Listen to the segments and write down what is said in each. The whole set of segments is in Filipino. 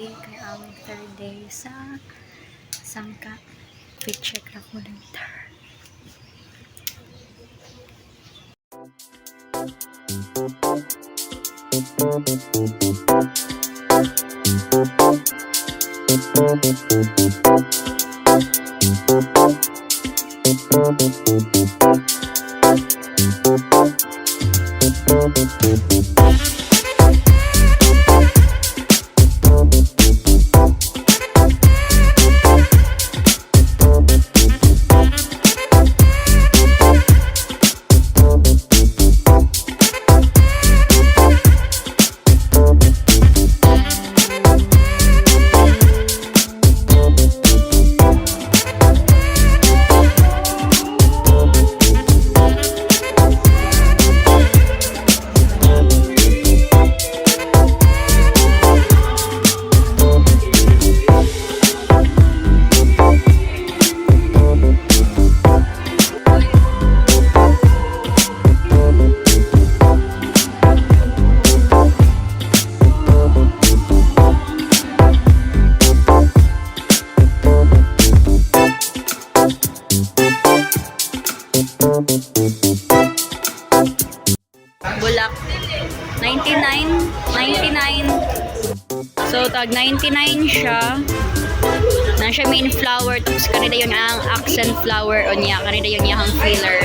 day kay aming third day sa sangka. Check na ko later. Bulak 99 so tag 99 siya na siya main flower tapos kanina yung ang accent flower o niya kanina yung iyang filler.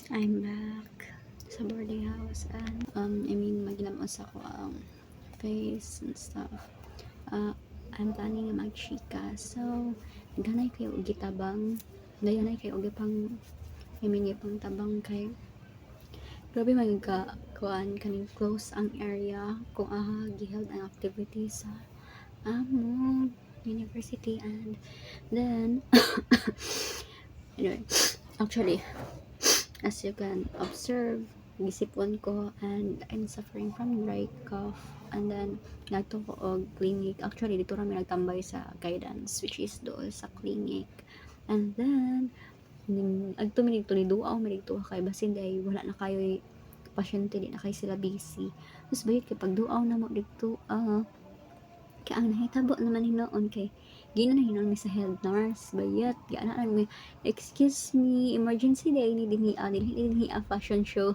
I'm back sa boarding house and maginamos ako ang face and stuff. I'm planning na magchika. So, ganay kayo gitabang. Dayanay kayo gipang pang tabang kay grabe magkakuan kaning close ang area kung giheld ang activity sa among university and then anyway, actually as you can observe, gisipon ko and I'm suffering from dry cough and then nagto ko og clinic. Actually dito rami nagtambay sa guidance which is doon sa clinic and then agto mi dito ni duaw mi dito kay basin day wala na kayo pasyente di na kay sila busy. Tapos bayit kay pag duaw na mo dito kaya ang nahitabo naman hinoon kay gina na hinon mi sa health nurse bayat kaya na mi excuse me emergency day ni dinhi a fashion show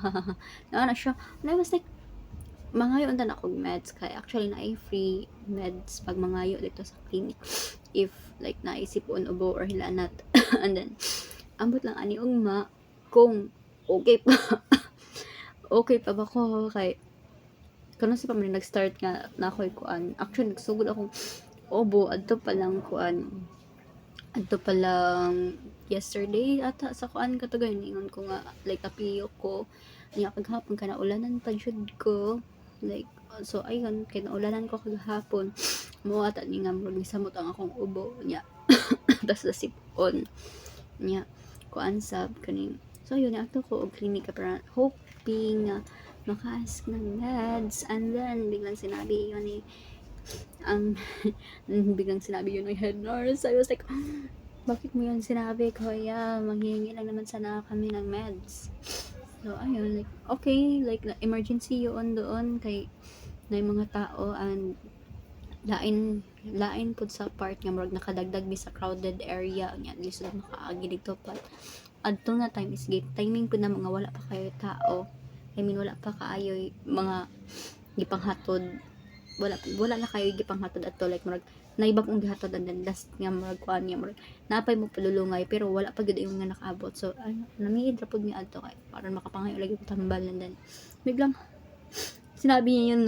na siya and I was like mangayo unta na kog meds kay actually na free meds pag mangayo dito sa clinic if like naisip on ubo or hilanat and then ambot lang ani ugma kung okay pa okay pa ba ko kay kano sa pamilya nag-start nga na ako'y kuan. Actually, nagsugod akong obo. Adto pa lang yesterday ata sa kuan katugay ningon ko nga like apiyo ko. Nya paghapon kana ulanan pa jud ko. Like so ayun kay naulanan ko kagahapon. Mo ata ni nga murag samot ang akong ubo nya. Tas nasipon. Nya kuan sab kaning. So yun ato ko og klinika para hoping maka-ask ng meds and then biglang sinabi yun biglang sinabi yun ng head nurse. I was like bakit mo yun sinabi kuya, manghihingi lang naman sana kami ng meds. So ayun like okay like emergency yun doon kay na yung mga tao and lain pud sa part nga murag nakadagdag mi sa crowded area nya lisod makaagi dito pa adto nga time is gate timing pud na mga wala pa kayo tao. I mean wala pa kaayoy mga gipanghatod, wala na kayo gipanghatod adto like murag naibang kong gihatod and then last nga murag kuan nga murag napay mo palulungay pero wala pa gud yung nga nakaabot. So namiid ra pud mi adto kay para makapangayo lagi ko tambal and then biglang sinabi niya yun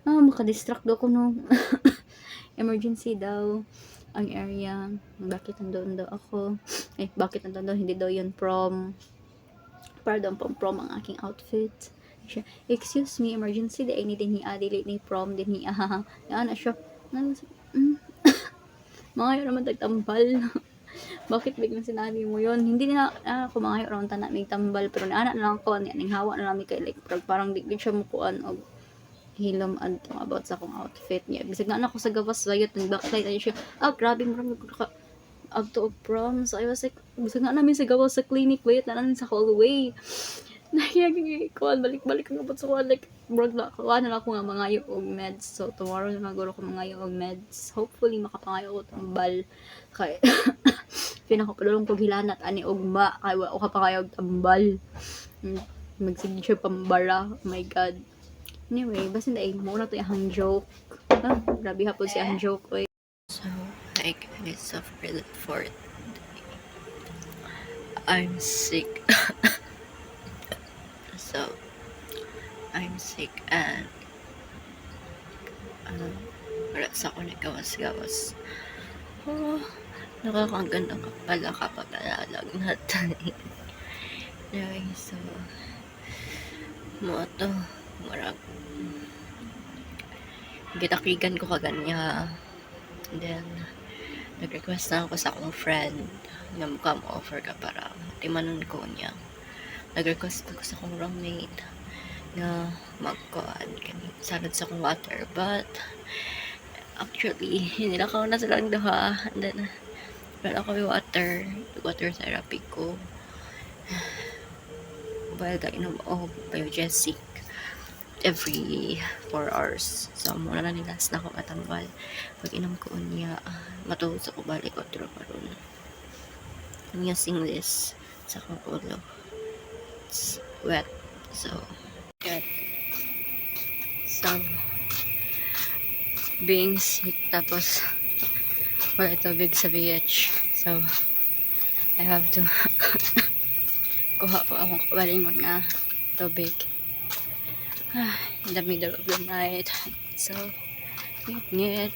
na makadistract daw ko no. Emergency daw ang area, bakit nandoon daw ako, bakit nandoon daw, hindi daw yun prom, para daw prom ang aking outfit. Siya, excuse me, emergency day ni din hi delete ni prom din hi na siya mga naman tagtambal. Bakit biglang sinabi mo yon? Hindi na ako mga raw ta na mig tambal pero ana na lang ko ning hawa na lang mi kay like parang di gid siya mukuan og hilom adto about sa akong outfit niya. Bisag na ako sa gawas bayot ng backlight ay siya. Grabe mo ka adto og prom. So I was like, bisag na namin sa gawas sa clinic bayot na namin sa hallway. Nahiyag ko balik-balik ang abot sa kuan like murag na kuan na ako nga mangayo og meds. So tomorrow na maguro ko mangayo og meds. Hopefully makapangayo ko tambal kay pinakapadulong ko gilanat ani ugma kay wa ka pangayo og tambal. Magsige siya pambara. Oh my god. Anyway, basta na muna to yung joke. Grabe hapon si ang joke. Oy. So, hi guys, for the fourth. I'm sick. So, I'm sick and wala sa ako nagawas-gawas. Nakakaganda ka pala kapag natin. Anyway, so, mo to marag gitakigan ko kaganya and then nag-request na ako sa akong friend nga mukha mo offer ka para timanon ko niya. Nag-request ko sa akong roommate na magkuhan kami salad sa akong water but actually nilakaw na silang duha and then wala ako water therapy ko while kainom o biogesic every 4 hours. So, muna na nilas na ako matambal. Pag inom ko niya, matuhod sa ko balik o tiro karon. I'm using this sa akong ulo. It's wet. So, good. So, being sick tapos wala tubig sa beach. So, I have to kuha ko akong kabalingon nga tubig. In the middle of the night. So, ngit-ngit.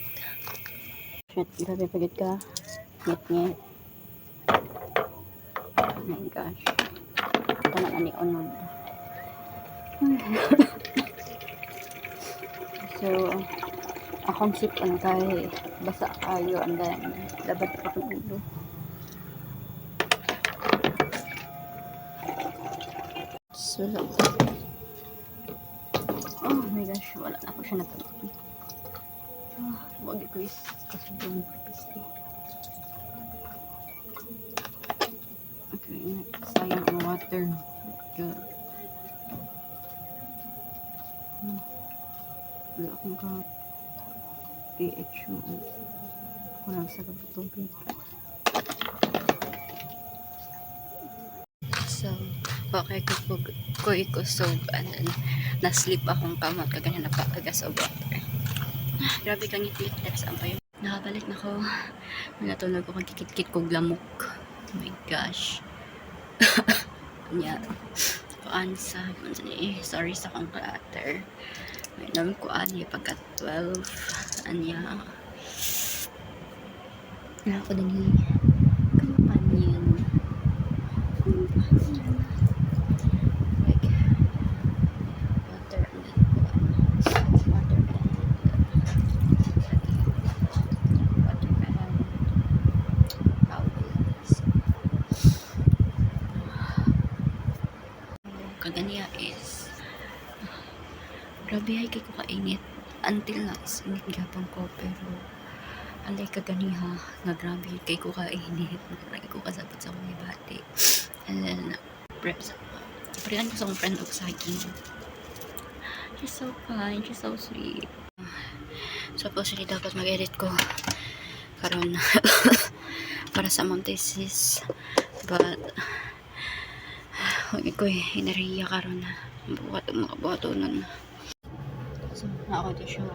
Shit, grabe pagod ka. Ngit-ngit. Oh my gosh. Ito na ni Onon. So, akong sip kay basa kayo and then dapat pa kong ulo. So, oh my gosh, wala na ako siya natulog. Wag i-quiz kasi yung piste. Okay, sayang ang water. Good. Wala akong ka pH mo. Walang sarap na tubig. So, okay ko ikusog and then na-sleep akong kamot kaganya napakagas of water. Grabe kang ngit-ngit saan pa yun. Nakabalik na ko. Natulog ko kang kikit-kit kong lamok. Oh my gosh. Anya. Kuan sa sorry sa kong clutter. May namin kuan niya pagka 12. Anya. Na ako din kampanyan. Kaganya is grabe ay kay ko kainit until na is init gapon ko pero alay kaganiha nga grabe kay ko kainit lagi ko kasabot sa mga bati and then prean ko sa akong friend og saging. She's so kind, she's so sweet. Supposedly dapat mag-edit ko karon para sa Montesis, but huwag ko inariya karon buhat ang mga buhatonon. So ako di sure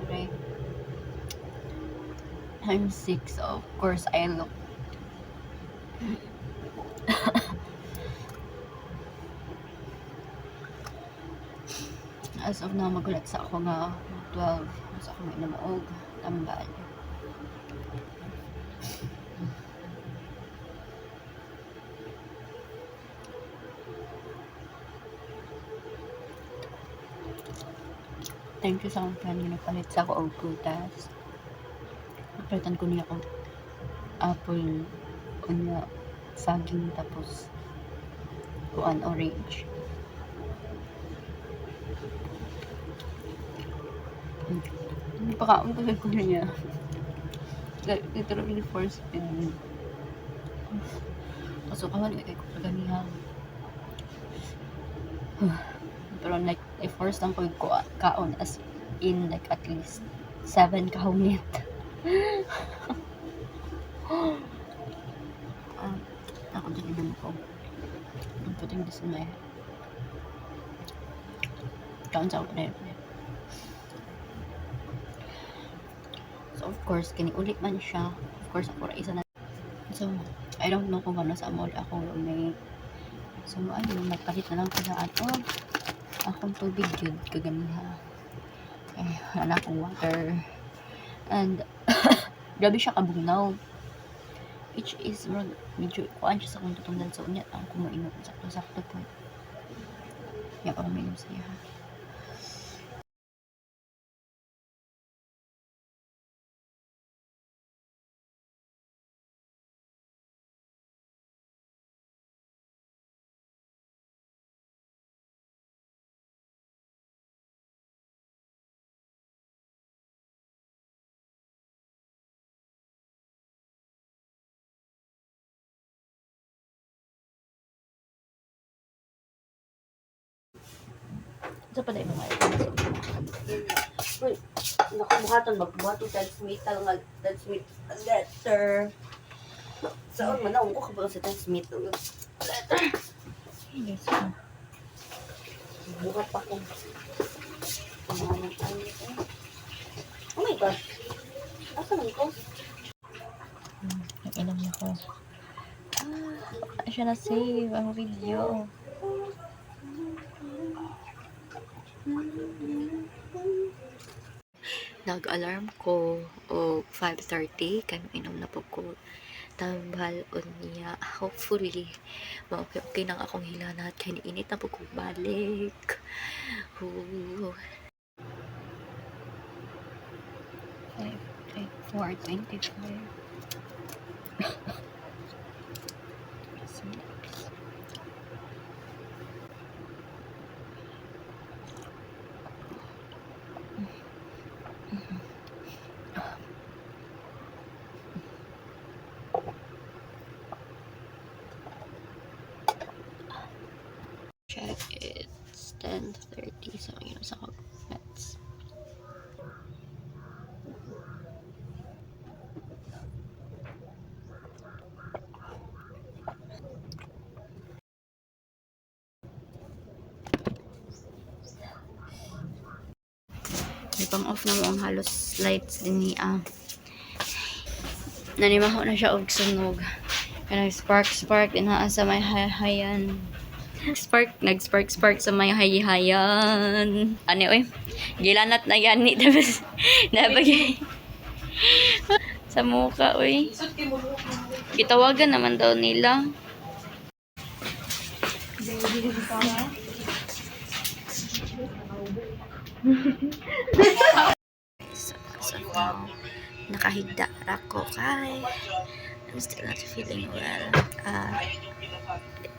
I'm sick, so of course I look as of now magulat sa ako nga 12 sa ako may namuog tambal. Thank you sa akong friend nga nagpalit sa ako og prutas. Napalitan ko niya akong apple unya saging tapos kuan orange. Pakaon ko niya. Literally force feed. Kasukawan kay ko kaganihan. Pero like i-force lang ko yung kaon as in like at least 7 kahunit. Ako din naman ko. I'm putting this in my head. Kaon sa ako na yun. So of course, kini-ulit man siya. Of course, ako isa na. So, I don't know kung ano sa mall ako may. So, ayun, nagpalit na lang ko sa ato. Akong tubig yun, kaganiha. Wala akong water. And, grabe siya kabugnaw. Which is, medyo kuhaan siya sa kong tutungdan sa unyat. Ang kumainom, sakto po. Yan, parang mainom siya. Sa pa na yung mga uy, nakabuhatan magbuhat yung transmitter nga letter. Saan man na, ko ka ba sa transmitter letter? Yes, buhat pa ko. Oh my gosh. Asa naman ko? Nag-inom na ko. Siya na-save ang video. Nag-alarm ko o 5:30 kay inom na po ko tambal unya. Hopefully okay nang akong hilanat kay init na po ko balik. 4:25. Check, it's 10:30, so yun sa comments. May pang off na mo ang halos lights din ni nanimaho na siya og sunog. Kaya nag-spark din naa sa may hayan. Nag-spark sa may hayahayan. Ano oy? Gilanat na yan ni nabagay. Sa mukha oy. Gitawagan naman daw nila. So now, nakahigda ako kay I'm still not feeling well.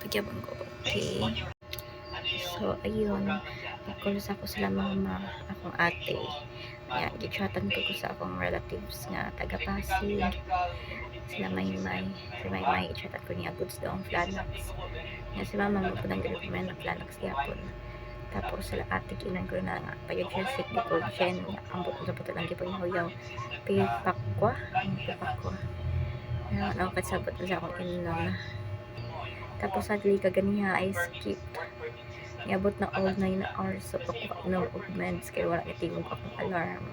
Pagyabang ko. Okay. So, ayun. Nagkulos ako sila mama, akong ate. Kaya, gichatan ko sa akong relatives nga taga-Pasig. Sila may-may. Si may-may, ichatan ko niya goods daw ang Flanax. Nga si mama mo po nang recommend ng Flanax yapon. Tapos sila ate kinan ko na nga payag siya sick di ko siya ambot sa pato lang gipon huyaw pipakwa ano kasabot na sa akong inom. Tapos sadly kaganiha I skip niabot na all 9 hours so ako inom og meds kay wala gitingog akong alarm.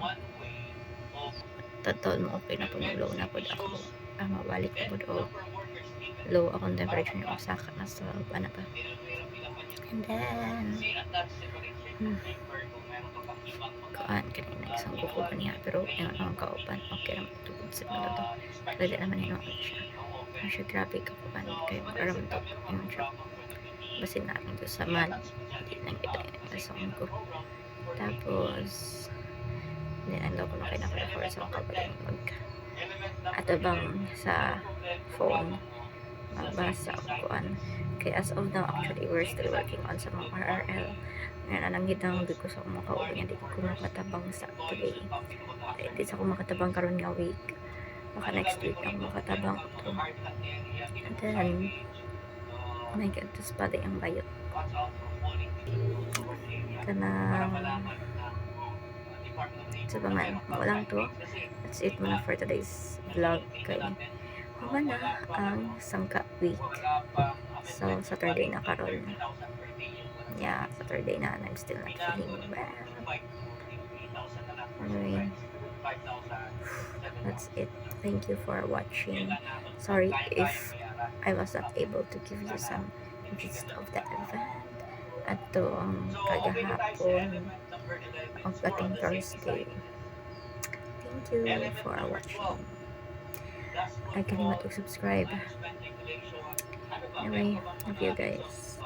Totoo mo okay na po low na po ako mabalik na po o low akong temperature niya usaka na sa ano pa. And then kuan kanina isang kuko pa niya pero yung ang kaupan okay naman tugod sa mga to pwede naman yun siya siya grabe ka kuan kayo mararam to yun siya basin namin to sa man hindi nang kita yung song ko tapos nilandaw ko na kayo naka-record sa mga kapaling mag ato bang sa phone magbasa o kuan kaya as of now actually we're still working on sa mga RRL ngayon anang gitang ko sa mga kauban niya di ko makatabang sa today di sa ko makatabang karon nga week baka next week ako makatabang to and then oh my god tas pa yung bayot kanang sa paman walang to that's it muna for today's vlog kay na ang sangka week so Saturday na karon yeah Saturday na and I'm still not feeling bad anyway that's it thank you for watching sorry if I was not able to give you some gist of the event at kagahapon of ating Thursday thank you for watching I kalimut to subscribe anyway love you guys